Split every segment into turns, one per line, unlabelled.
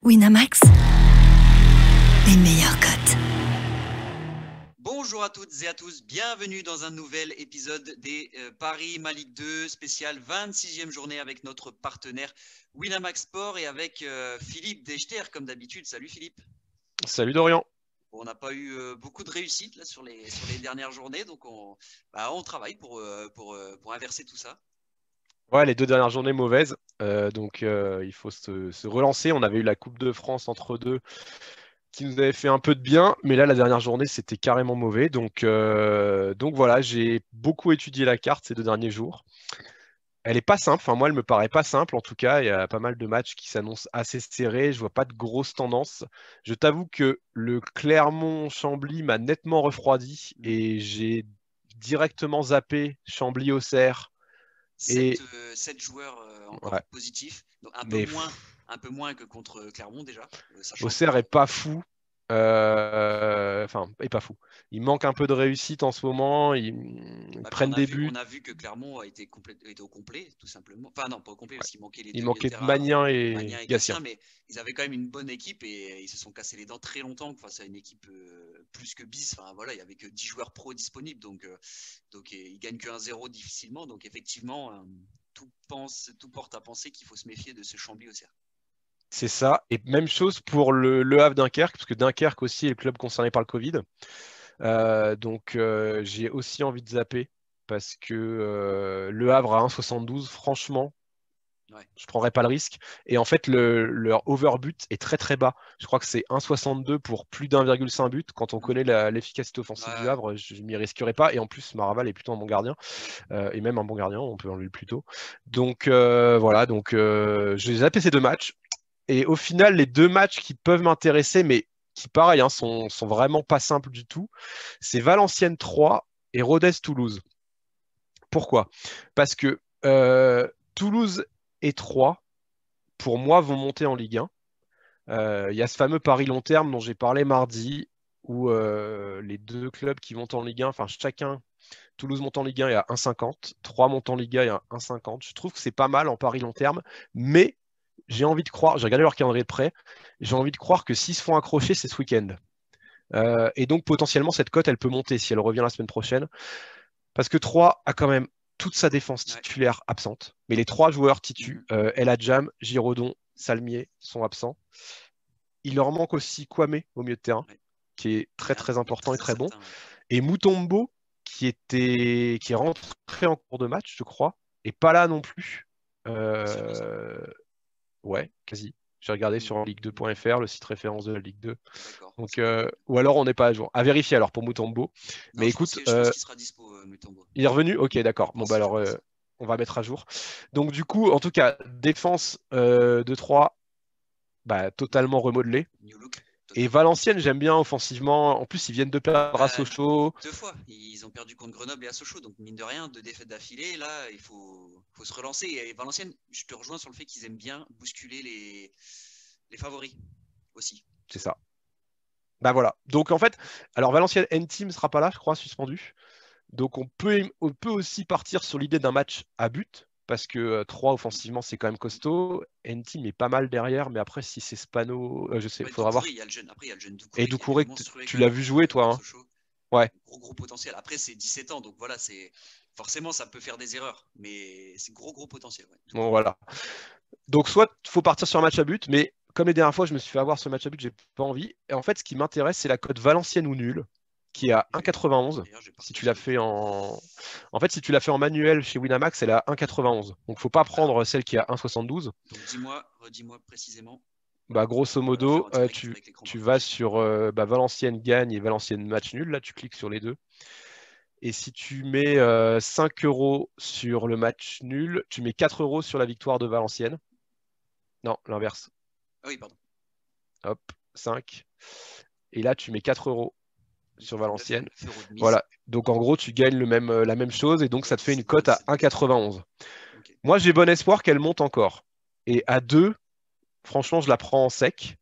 Winamax, les meilleurs cotes.
Bonjour à toutes et à tous, bienvenue dans un nouvel épisode des Paris Ma Ligue 2 spécial 26e journée avec notre partenaire Winamax Sport et avec Philippe Dechter comme d'habitude. Salut Philippe.
Salut Dorian.
Bon, on n'a pas eu beaucoup de réussite là, sur les dernières journées, donc on travaille pour inverser tout ça.
Ouais, les deux dernières journées mauvaises, donc il faut se relancer. On avait eu la Coupe de France entre deux qui nous avait fait un peu de bien, mais là la dernière journée c'était carrément mauvais. Donc voilà, j'ai beaucoup étudié la carte ces deux derniers jours. Elle est pas simple, enfin moi elle me paraît pas simple en tout cas. Il y a pas mal de matchs qui s'annoncent assez serrés. Je vois pas de grosses tendances. Je t'avoue que le Clermont-Chambly m'a nettement refroidi et j'ai directement zappé Chambly-Auxerre. Et
7 joueurs encore
ouais,
positifs, donc
mais
un peu moins que contre Clermont déjà, sachant
Auxerre
que
est pas fou. Enfin, est pas fou. Il manque un peu de réussite en ce moment. Ils
puis
prennent des buts.
on a vu que Clermont était au complet, tout simplement. Enfin, non, pas au complet,
Ouais.
parce qu'il manquait les
Il
deux milieux de
manquait de
terrain,
Magnien et
Magnien et
Gatien.
Gatien, mais ils avaient quand même une bonne équipe et ils se sont cassés les dents très longtemps face à une équipe plus que bis. Enfin, voilà, il n'y avait que 10 joueurs pro disponibles, donc ils gagnent que 1-0 difficilement. Donc, effectivement, tout porte à penser qu'il faut se méfier de ce Chambly Auxerre.
C'est ça. Et même chose pour le Havre Dunkerque, parce que Dunkerque aussi est le club concerné par le Covid. Donc j'ai aussi envie de zapper parce que Le Havre à 1,72, franchement,
Ouais.
je prendrais pas le risque. Et en fait, leur overbut est très très bas. Je crois que c'est 1,62 pour plus d'1,5 but. Quand on connaît l'efficacité offensive du Havre, je m'y risquerais pas. Et en plus, Maraval est plutôt un bon gardien. Et même un bon gardien, on peut enlever le plus tôt. Donc voilà, donc je vais zapper ces deux matchs. Et au final, les deux matchs qui peuvent m'intéresser, mais qui pareil, hein, sont vraiment pas simples du tout, c'est Valenciennes 3 et Rodez Toulouse. Pourquoi? Parce que Toulouse et 3, pour moi, vont monter en Ligue 1. Il y a ce fameux pari long terme dont j'ai parlé mardi, où les deux clubs qui montent en Ligue 1, enfin chacun, Toulouse monte en Ligue 1 et à 1,50, 3 montent en Ligue 1 et à 1,50. Je trouve que c'est pas mal en pari long terme, mais j'ai envie de croire, j'ai regardé leur calendrier de près, j'ai envie de croire que s'ils se font accrocher, c'est ce week-end. Et donc potentiellement, cette cote, elle peut monter si elle revient la semaine prochaine. Parce que 3 a quand même toute sa défense titulaire absente. Mais les 3 joueurs titus, El Hadjam, Giraudon, Salmier, sont absents. Il leur manque aussi Kwame au milieu de terrain, qui est très très important et très bon. Et Mutombo, qui est rentré en cours de match, je crois, et pas là non plus. Ouais, quasi. J'ai regardé sur ligue2.fr, le site référence de la Ligue 2. Donc, ou alors on n'est pas à jour. À vérifier alors pour Mutombo.
Non,
mais écoute,
je pense qu'il sera dispo, Mutombo.
il est revenu? Ok, d'accord. Bon, bah alors, on va mettre à jour. Donc, du coup, en tout cas, défense de 3, bah, totalement remodelée. Et Valenciennes, j'aime bien offensivement. En plus, ils viennent de perdre à Sochaux.
2 fois. Ils ont perdu contre Grenoble et à Sochaux. Donc, mine de rien, 2 défaites d'affilée. Là, il faut se relancer. Et Valenciennes, je te rejoins sur le fait qu'ils aiment bien bousculer les favoris aussi.
C'est ça. Bah voilà. Donc, en fait, alors Valenciennes N-Team ne sera pas là, je crois, suspendu. Donc, on peut aussi partir sur l'idée d'un match à but. Parce que 3 offensivement, c'est quand même costaud. N-Team est pas mal derrière, mais après, si c'est Spano, je sais, il faudra voir.
Il y a le jeune
Et Doucouré, tu l'as vu jouer, toi, hein? Ouais.
Gros potentiel. Après, c'est 17 ans, donc voilà, forcément, ça peut faire des erreurs, mais c'est gros potentiel. Ouais.
Bon, voilà. Donc, soit il faut partir sur un match à but, mais comme les dernières fois, je me suis fait avoir ce match à but, j'ai pas envie. Et en fait, ce qui m'intéresse, c'est la cote Valenciennes ou nul, qui est à 1,91. Si tu l'as fait en fait, si tu l'as fait en manuel chez Winamax, elle est à 1,91. Donc, faut pas prendre celle qui est à 1,72.
Donc, redis-moi précisément.
Bah, grosso modo, tu vas sur Valenciennes gagne et Valenciennes match nul. Là, tu cliques sur les deux. Et si tu mets 5 € sur le match nul, tu mets 4 € sur la victoire de Valenciennes. Non, l'inverse.
Ah oui, pardon.
Hop, 5. Et là, tu mets 4 € sur Valenciennes.
9 € de mise.
Voilà. Donc, en gros, tu gagnes la même chose. Et donc, ça te fait une cote à 1,91. Okay. Moi, j'ai bon espoir qu'elle monte encore. Et à 2, franchement, je la prends en sec.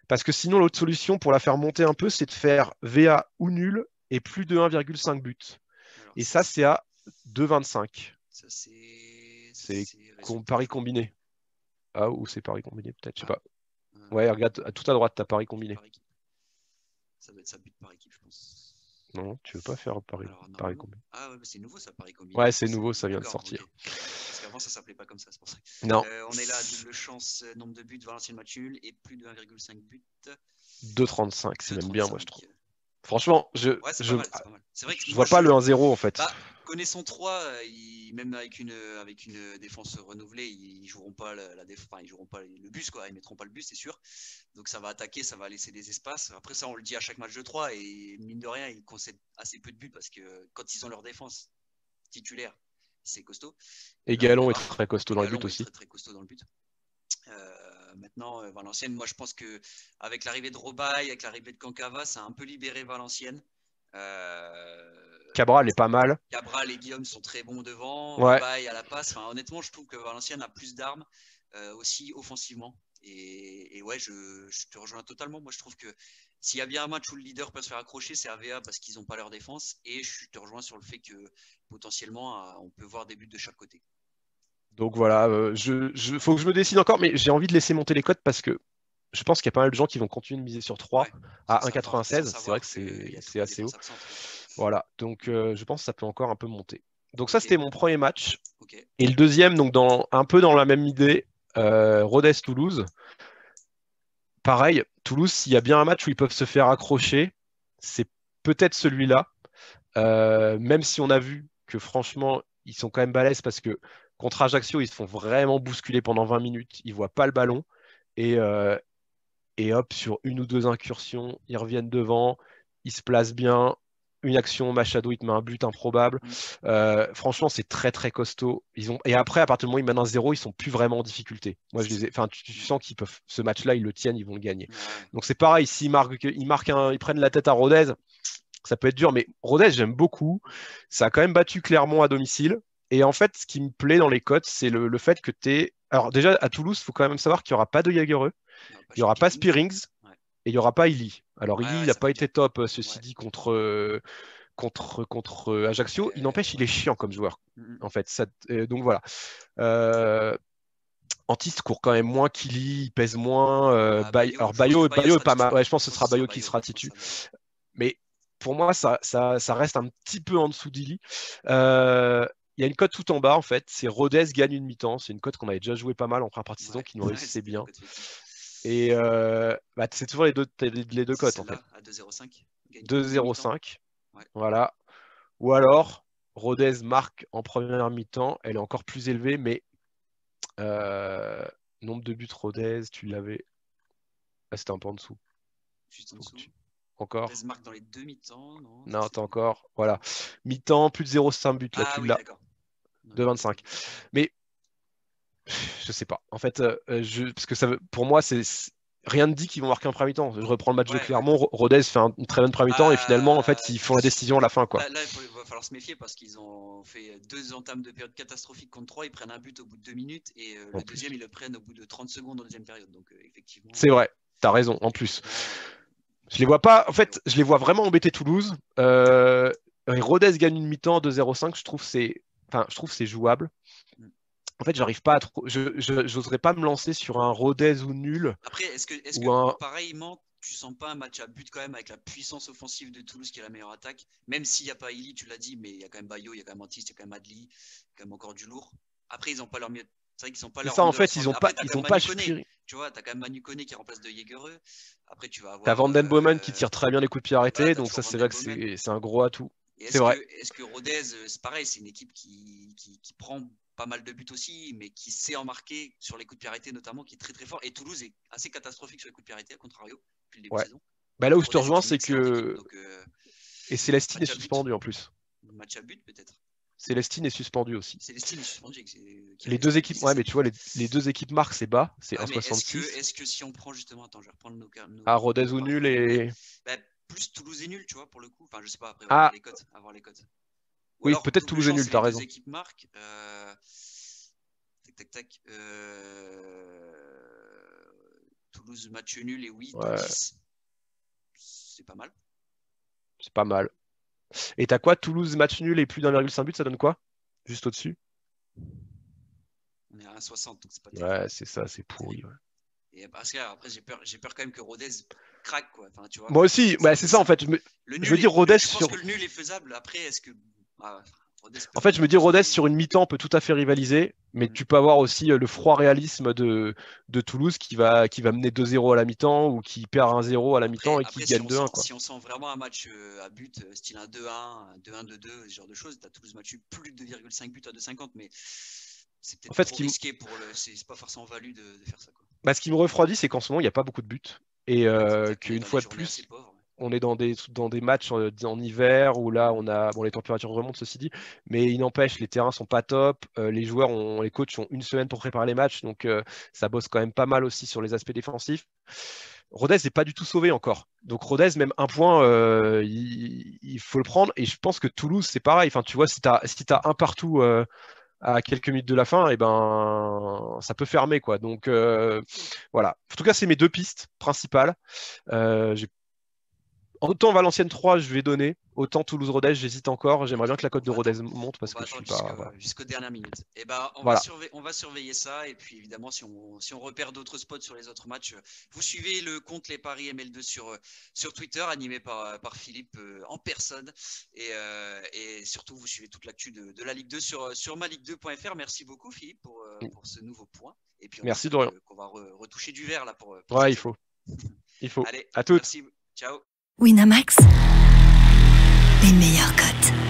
Parce que sinon, l'autre solution pour la faire monter un peu, c'est de faire VA ou nul et plus de 1,5 but. Alors, et ça, c'est à 2,25.
Ça, c'est
pari combiné. Ah, ou c'est pari combiné, peut-être, je sais pas. Ouais, regarde, tout à droite, t'as Paris combiné.
Par équipe. Ça doit être ça, but par équipe, je pense.
Non, tu veux pas faire Paris
Paris
combiné.
Ah ouais, c'est nouveau ça, Paris combiné.
Ouais, c'est nouveau, ça vient de
D'accord,
sortir.
ok. Parce qu'avant, ça s'appelait pas comme ça, c'est pour ça.
Non.
On est là, double chance, nombre de buts, Valenciennes match nul et plus de 1,5 buts.
2,35, c'est même bien, moi, je trouve.
2,35.
Franchement,
Ouais, c'est pas mal, c'est pas mal. C'est vrai que
je
moi,
vois pas le 1-0 en fait.
Bah, connaissant 3, même avec une défense renouvelée, ils joueront pas ils joueront pas le bus, quoi. Ils mettront pas le bus, c'est sûr. Donc ça va attaquer, ça va laisser des espaces. Après ça, on le dit à chaque match de 3 et mine de rien, ils concèdent assez peu de buts parce que quand ils ont leur défense titulaire, c'est costaud.
Et Galon est très costaud dans le but aussi.
Très, très costaud dans le but. Maintenant, Valenciennes, moi je pense que avec l'arrivée de Robaille, avec l'arrivée de Cancava, ça a un peu libéré Valenciennes.
Cabral est pas mal.
Cabral et Guillaume sont très bons devant.
Ouais.
Robaille à la passe. Enfin, honnêtement, je trouve que Valenciennes a plus d'armes aussi offensivement. Et ouais, je te rejoins totalement. Moi, je trouve que s'il y a bien un match où le leader peut se faire accrocher, c'est AVA parce qu'ils n'ont pas leur défense. Et je te rejoins sur le fait que potentiellement, on peut voir des buts de chaque côté.
Donc voilà, faut que je me décide encore, mais j'ai envie de laisser monter les cotes parce que je pense qu'il y a pas mal de gens qui vont continuer de miser sur 3 à 1,96. C'est vrai que c'est assez haut. Voilà, donc je pense que ça peut encore un peu monter. Donc ça, c'était mon premier match. Et le deuxième, donc un peu dans la même idée, Rodez-Toulouse. Pareil, Toulouse, s'il y a bien un match où ils peuvent se faire accrocher, c'est peut-être celui-là. Même si on a vu que franchement, ils sont quand même balèzes parce que contre Ajaccio, ils se font vraiment bousculer pendant 20 minutes. Ils ne voient pas le ballon. Et hop, sur une ou deux incursions, ils reviennent devant. Ils se placent bien. Une action, Machado, il te met un but improbable. Franchement, c'est très, très costaud. Et après, à partir du moment où ils mènent un 0, ils sont plus vraiment en difficulté. Moi, tu sens qu'ils peuvent. Ce match-là, ils le tiennent, ils vont le gagner. Donc, c'est pareil. S'ils ils prennent la tête à Rodez, ça peut être dur. Mais Rodez, j'aime beaucoup. Ça a quand même battu Clermont à domicile. Et en fait, ce qui me plaît dans les cotes, c'est le fait que tu es. Alors, déjà, à Toulouse, il faut quand même savoir qu'il n'y aura pas de Jagereux. Il n'y aura pas Spearings. Et il n'y aura pas Illy. Alors, Illy, il n'a pas été top, ceci dit, contre Ajaccio. Il n'empêche, il est chiant comme joueur. En fait, donc voilà. Antiste court quand même moins qu'Illy, il pèse moins. Alors, Bayo est pas mal. Ouais, je pense que ce sera Bayo qui sera titu. Mais pour moi, ça reste un petit peu en dessous d'Illy. Il y a une cote tout en bas, en fait. C'est Rodez gagne une mi-temps. C'est une cote qu'on avait déjà joué pas mal en première partie de saison, qui nous réussissait bien. Et c'est toujours les deux cotes en fait.
À 2,05.
2,05. Voilà. Ou alors, Rodez marque en première mi-temps. Elle est encore plus élevée, mais nombre de buts Rodez, tu l'avais. Ah, c'était un peu en dessous.
Juste en dessous.
Encore.
Rodez marque dans les deux mi-temps.
Non, t'as encore. Voilà. Mi-temps, plus de 0,5 buts. Là, tu l'as. 2,25. Mais je sais pas. En fait, parce que pour moi, rien ne dit qu'ils vont marquer un premier mi-temps. Je reprends le match de Clermont. Rodez fait une très bonne premier mi-temps et finalement, en fait, ils font la décision à la fin. Quoi.
Là, il va falloir se méfier parce qu'ils ont fait 2 entames de période catastrophique contre 3. Ils prennent un but au bout de 2 minutes et le deuxième, ils le prennent au bout de 30 secondes en deuxième période. Donc, effectivement.
C'est vrai. T'as raison. En plus, je les vois pas. En fait, je les vois vraiment embêter Toulouse. Rodez gagne une mi-temps 2,05. Je trouve c'est jouable. En fait, j'arrive pas à trop. J'oserais pas me lancer sur un Rodez ou nul.
Après, est-ce que pareillement, tu sens pas un match à but quand même avec la puissance offensive de Toulouse qui est la meilleure attaque, même s'il n'y a pas Illy, tu l'as dit, mais il y a quand même Bayo, il y a quand même Antiste, il y a quand même Adli, il y a quand même encore du lourd. Après, ils n'ont pas leur mieux. C'est vrai qu'ils sont pas leur.
Ça, en fait, ils ont pas.
Tu vois, t'as quand même Manu Koné qui remplace de Jagereux. Après, tu vas avoir.
T'as Van Den Boomen qui tire très bien les coups de pied arrêtés, donc ça, c'est vrai que c'est un gros atout. C'est vrai.
Est-ce que Rodez, c'est pareil, c'est une équipe qui prend pas mal de buts aussi, mais qui sait en marquer sur les coups de pied arrêtés notamment, qui est très très fort. Et Toulouse est assez catastrophique sur les coups de pied arrêtés, à contrario, depuis le début de saison.
Bah là où je te rejoins, c'est que. Et Célestine est suspendu en plus.
Match à but peut-être.
Célestine est suspendu aussi.
Célestine est suspendu.
Les deux équipes, ouais, mais tu vois, les deux équipes marquent, c'est bas, c'est 1,66.
Est-ce que si on prend justement, attends, je vais reprendre nos
Rodez ou nul et.
Plus Toulouse est nul, tu vois, pour le coup. Enfin, je sais pas, après, avoir les cotes.
Oui, peut-être Toulouse est nul, t'as raison.
Les deux équipes marquent. Tac. Toulouse match nul et oui, 2-10. C'est pas mal.
C'est pas mal. Et t'as quoi? Toulouse match nul et plus d'1,5 but, ça donne quoi? Juste au-dessus?
On est à 1,60, donc c'est pas
terrible. Ouais, c'est ça, c'est pourri. Ouais.
Et parce que après, j'ai peur quand même que Rodez craque, quoi. Enfin, tu vois.
Moi aussi, c'est ça en fait. Je veux dire, Rodez
je pense que le nul est faisable. Après, est-ce que.
En fait, je me dis, Rodez sur une mi-temps peut tout à fait rivaliser, mais tu peux avoir aussi le froid réalisme de Toulouse qui va mener 2-0 à la mi-temps ou qui perd 1-0 à la mi-temps et qui gagne 2-1.
Si on sent vraiment un match à but, style un 2-1, un 2-1-2-2, ce genre de choses, tu as Toulouse match plus de 2,5 buts à 2,50, mais c'est peut-être trop risqué pour le. C'est pas forcément valu de faire ça, quoi.
Ce qui me refroidit, c'est qu'en ce moment, il n'y a pas beaucoup de buts. Et qu'une fois de plus, on est dans des matchs en hiver où là, on a les températures remontent, ceci dit, mais il n'empêche, les terrains sont pas top. Les coachs ont une semaine pour préparer les matchs, donc ça bosse quand même pas mal aussi sur les aspects défensifs. Rodez n'est pas du tout sauvé encore. Donc Rodez, même un point, il faut le prendre. Et je pense que Toulouse, c'est pareil. Enfin, tu vois, si tu as un partout à quelques minutes de la fin, et ben ça peut fermer, quoi. Donc voilà. En tout cas, c'est mes deux pistes principales. Autant Valenciennes 3, je vais donner, autant Toulouse-Rodez, j'hésite encore. J'aimerais bien que la cote de Rodez monte parce que je suis pas.
Jusqu'aux dernières minutes. Et ben, on va surveiller ça. Et puis évidemment, si on repère d'autres spots sur les autres matchs, vous suivez le compte Les Paris ML2 sur Twitter, animé par Philippe en personne. Et surtout, vous suivez toute l'actu de la Ligue 2 sur maligue2.fr. Merci beaucoup, Philippe, pour ce nouveau point. Et puis
merci Dorian.
On va retoucher du vert là pour
ouais, il faut.
Allez,
à toutes.
Merci. Ciao.
Winamax, les meilleures cotes.